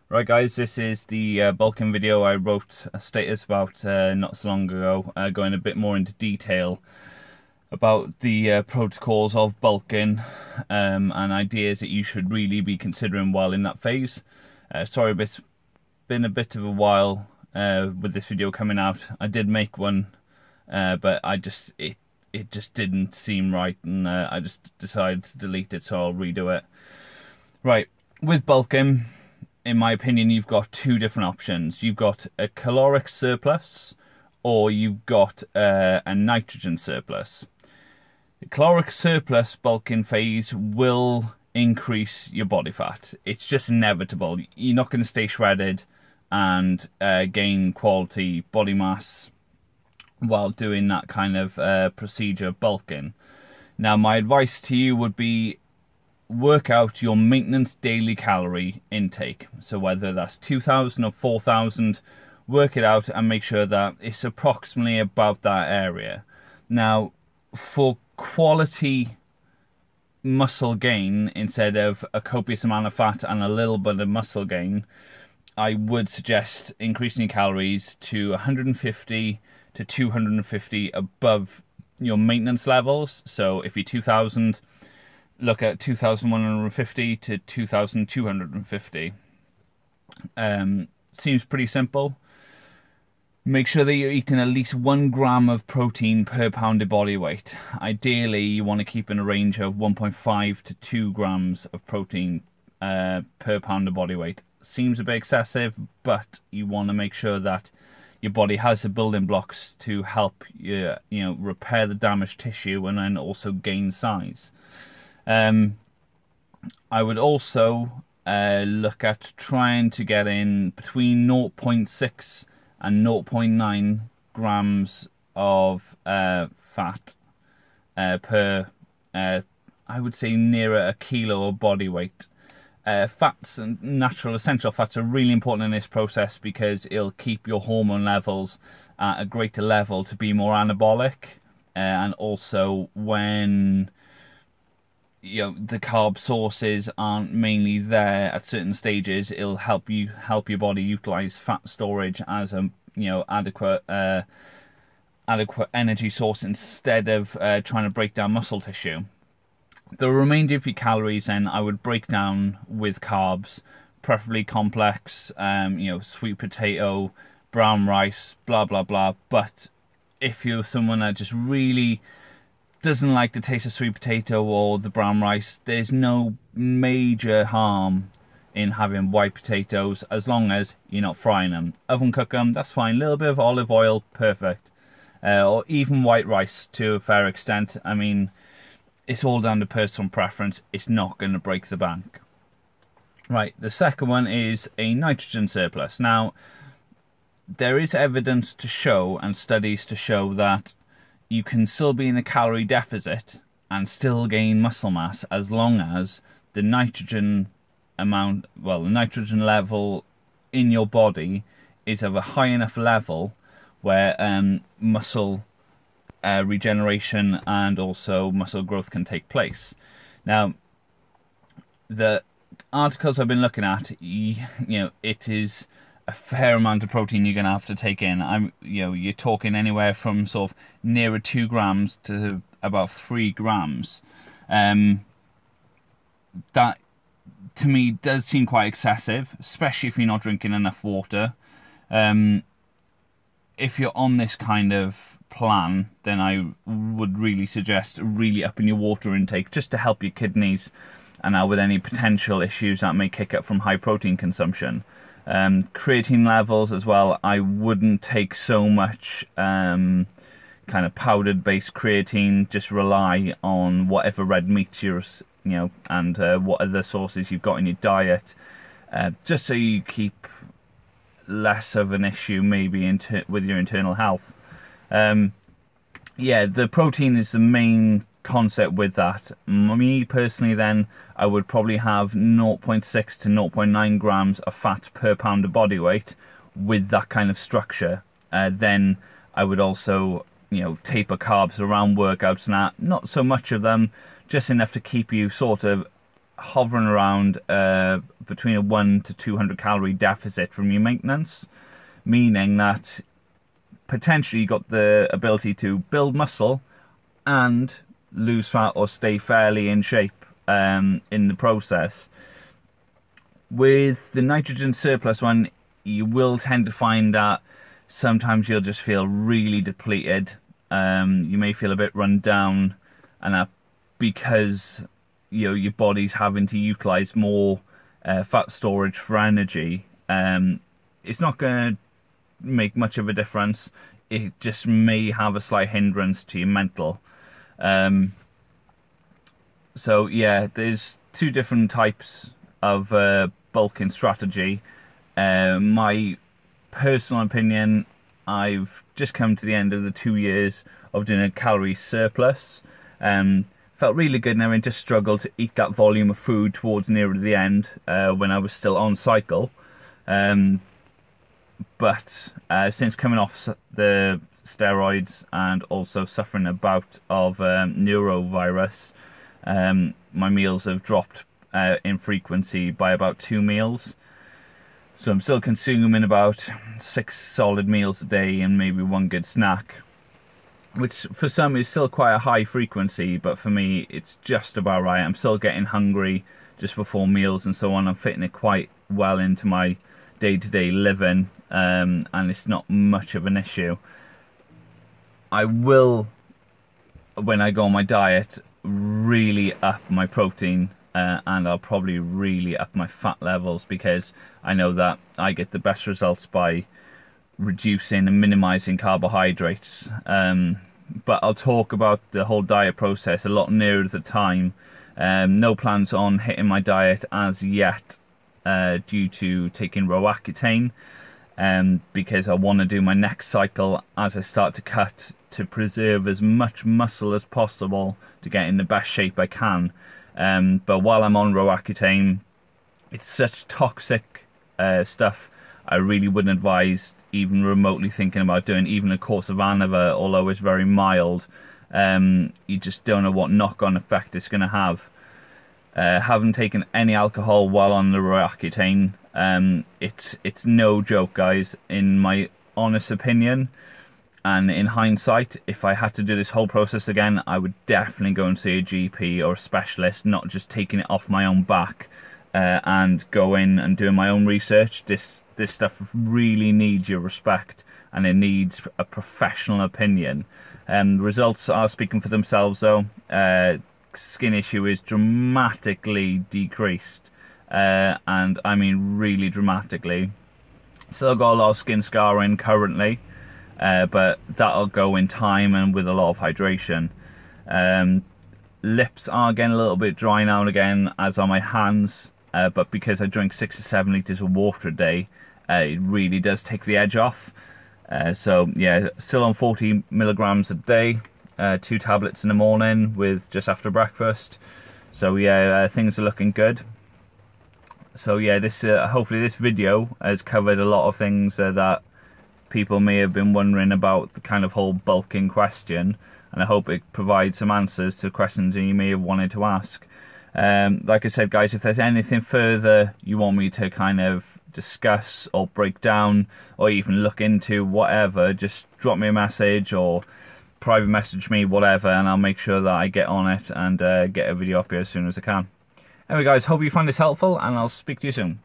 Right guys, this is the bulking video. I wrote a status about not so long ago, going a bit more into detail about the protocols of bulking and ideas that you should really be considering while in that phase. Sorry, it's been a bit of a while with this video coming out. I did make one, but it just didn't seem right, and I just decided to delete it, so I'll redo it. Right, with bulking, in my opinion, you've got two different options. You've got a caloric surplus, or you've got a nitrogen surplus. The caloric surplus bulking phase will increase your body fat. It's just inevitable. You're not going to stay shredded and gain quality body mass while doing that kind of procedure bulking. Now, my advice to you would be work out your maintenance daily calorie intake. So whether that's 2,000 or 4,000, work it out and make sure that it's approximately about that area. Now, for quality muscle gain, instead of a copious amount of fat and a little bit of muscle gain, I would suggest increasing your calories to 150 to 250 above your maintenance levels. So if you're 2,000, look at 2,150 to 2,250. Seems pretty simple. Make sure that you're eating at least 1 gram of protein per pound of body weight. Ideally, you want to keep in a range of 1.5 to 2 grams of protein per pound of body weight. Seems a bit excessive, but you want to make sure that your body has the building blocks to help you, repair the damaged tissue and then also gain size. I would also look at trying to get in between 0.6 and 0.9 grams of fat per, I would say, nearer a kilo of body weight. Fats and natural essential fats are really important in this process because it'll keep your hormone levels at a greater level to be more anabolic, and also when the carb sources aren't mainly there at certain stages, it'll help your body utilize fat storage as a adequate energy source instead of trying to break down muscle tissue. The remainder of your calories then I would break down with carbs, preferably complex, sweet potato, brown rice, blah blah blah. But if you're someone that just really doesn't like the taste of sweet potato or the brown rice, there's no major harm in having white potatoes as long as you're not frying them. Oven cook them, that's fine. A little bit of olive oil, perfect. Or even white rice to a fair extent. I mean, it's all down to personal preference. It's not going to break the bank. Right, the second one is a nitrogen surplus. Now, there is evidence to show and studies to show that you can still be in a calorie deficit and still gain muscle mass as long as the nitrogen amount, the nitrogen level in your body is of a high enough level where muscle regeneration and also muscle growth can take place. Now, the articles I've been looking at, it is a fair amount of protein you're going to have to take in. You're talking anywhere from sort of nearer 2 grams to about 3 grams. That to me does seem quite excessive, especially if you're not drinking enough water. If you're on this kind of plan, then I would really suggest really upping your water intake just to help your kidneys and out with any potential issues that may kick up from high protein consumption. Creatine levels as well, I wouldn't take so much kind of powdered based creatine. Just rely on whatever red meats and what other sources you've got in your diet, just so you keep less of an issue maybe with your internal health. The protein is the main concept with that. Me personally then, I would probably have 0.6 to 0.9 grams of fat per pound of body weight with that kind of structure. Then I would also taper carbs around workouts, and that not so much of them, just enough to keep you sort of hovering around between a 1 to 200 calorie deficit from your maintenance, meaning that potentially you got the ability to build muscle and lose fat or stay fairly in shape in the process. With the nitrogen surplus one, you will tend to find that sometimes you'll just feel really depleted. You may feel a bit run down, and that because your body's having to utilize more fat storage for energy. It's not going to make much of a difference. It just may have a slight hindrance to your mental. So yeah, there's two different types of bulking strategy. My personal opinion, I've just come to the end of the 2 years of doing a calorie surplus. Felt really good, and I just struggled to eat that volume of food towards nearer the end when I was still on cycle. But since coming off the steroids and also suffering a bout of neurovirus, my meals have dropped in frequency by about 2 meals. So I'm still consuming about 6 solid meals a day and maybe 1 good snack, which for some is still quite a high frequency, but for me it's just about right. I'm still getting hungry just before meals and so on. I'm fitting it quite well into my day-to-day living, and it's not much of an issue. I will, when I go on my diet, really up my protein, and I'll probably really up my fat levels, because I know that I get the best results by reducing and minimizing carbohydrates. But I'll talk about the whole diet process a lot nearer the time. No plans on hitting my diet as yet, due to taking Roaccutane, because I want to do my next cycle as I start to cut, to preserve as much muscle as possible to get in the best shape I can. But while I'm on Roaccutane, it's such toxic stuff. I really wouldn't advise even remotely thinking about doing even a course of Anavar, although it's very mild. You just don't know what knock-on effect it's going to have. Haven't taken any alcohol while on the Roaccutane. It's no joke, guys, in my honest opinion. And in hindsight, if I had to do this whole process again, I would definitely go and see a GP or a specialist, not just taking it off my own back and go in and doing my own research. This stuff really needs your respect, and it needs a professional opinion. The results are speaking for themselves, though. Skin issue is dramatically decreased, and I mean really dramatically. Still got a lot of skin scarring currently, but that'll go in time and with a lot of hydration. Lips are getting a little bit dry now and again, as are my hands, but because I drink 6 to 7 litres of water a day, it really does take the edge off. So yeah, still on 40 milligrams a day, 2 tablets in the morning with just after breakfast. So yeah, things are looking good. So yeah, this hopefully this video has covered a lot of things that people may have been wondering about, the kind of whole bulking question, and I hope it provides some answers to questions that you may have wanted to ask. Like I said, guys, if there's anything further you want me to kind of discuss or break down or even look into, whatever, just drop me a message or private message me, whatever, and I'll make sure that I get on it and get a video up here as soon as I can. Anyway, guys, hope you find this helpful, and I'll speak to you soon.